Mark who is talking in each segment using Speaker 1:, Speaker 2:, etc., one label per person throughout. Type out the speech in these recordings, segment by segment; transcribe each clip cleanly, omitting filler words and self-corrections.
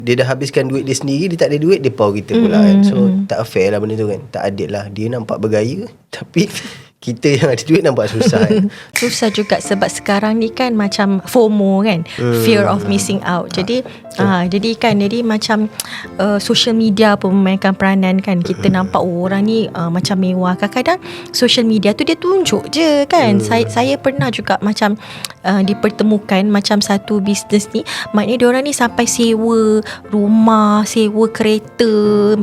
Speaker 1: dia dah habiskan duit dia sendiri, dia tak ada duit, dia pau kita pula kan. So tak fair lah benda tu kan. Tak adil lah. Dia nampak bergaya, tapi kita yang ada duit nampak susah kan.
Speaker 2: Susah juga sebab sekarang ni kan macam FOMO kan, fear of missing out. Jadi jadi macam social media pun memainkan peranan kan. Kita nampak orang ni macam mewah. Kadang-kadang social media tu dia tunjuk je kan. Saya pernah juga macam dipertemukan macam satu bisnes ni, maknanya diorang ni sampai sewa rumah, sewa kereta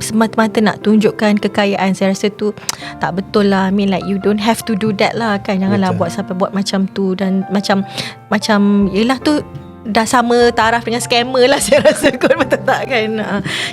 Speaker 2: semata-mata nak tunjukkan kekayaan. Saya rasa tu tak betul lah. I mean like you don't have to do that lah kan. Janganlah buat sampai buat macam tu. Dan macam yelah tu dah sama taraf dengan scammer lah saya rasa kot, betul tak kan.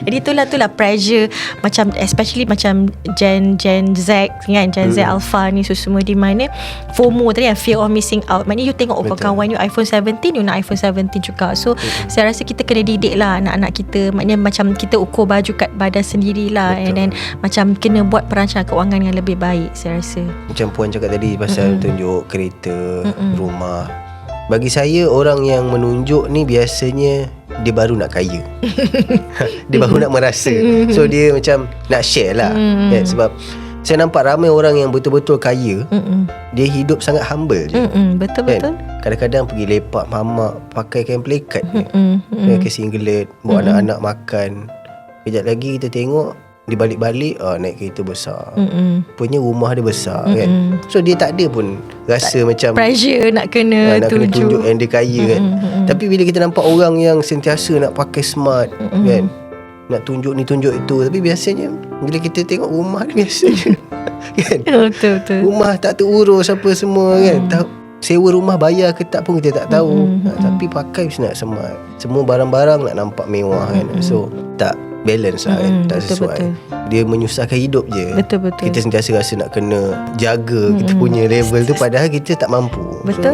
Speaker 2: Jadi itulah pressure macam especially macam Gen Z kan, Gen Z Alpha ni semua di mana FOMO tadi, fear of missing out. Maknanya you tengok kawan you iPhone 17, you nak iPhone 17 juga. So saya rasa kita kena didik lah anak-anak kita. Maknanya macam kita ukur baju kat badan sendirilah. And then macam kena buat perancangan kewangan yang lebih baik saya rasa.
Speaker 1: Macam Puan cakap tadi pasal tunjuk kereta, rumah. Bagi saya, orang yang menunjuk ni biasanya dia baru nak kaya. Dia baru nak merasa. So dia macam nak share lah kan? Sebab saya nampak ramai orang yang betul-betul kaya, dia hidup sangat humble je.
Speaker 2: Betul-betul
Speaker 1: kan? Kadang-kadang pergi lepak mamak, pakai kain pelikat pakai singlet, bawa anak-anak makan. Kejap lagi kita tengok dia balik-balik naik kereta besar, punya rumah dia besar kan. So dia tak ada pun rasa macam
Speaker 2: pressure nak kena
Speaker 1: tunjuk yang dia kaya kan. Tapi bila kita nampak orang yang sentiasa nak pakai smart kan, nak tunjuk ni tunjuk itu, tapi biasanya bila kita tengok rumah dia biasa je kan.
Speaker 2: Betul.
Speaker 1: Rumah tak terurus apa semua kan. Sewa rumah bayar ke tak pun kita tak tahu. Tapi pakai nak smart, semua barang-barang nak nampak mewah kan. So tak balance lah kan, tak sesuai. Betul. Dia menyusahkan hidup je.
Speaker 2: Betul.
Speaker 1: Kita sentiasa rasa nak kena jaga kita punya level tu, padahal kita tak mampu.
Speaker 2: Betul.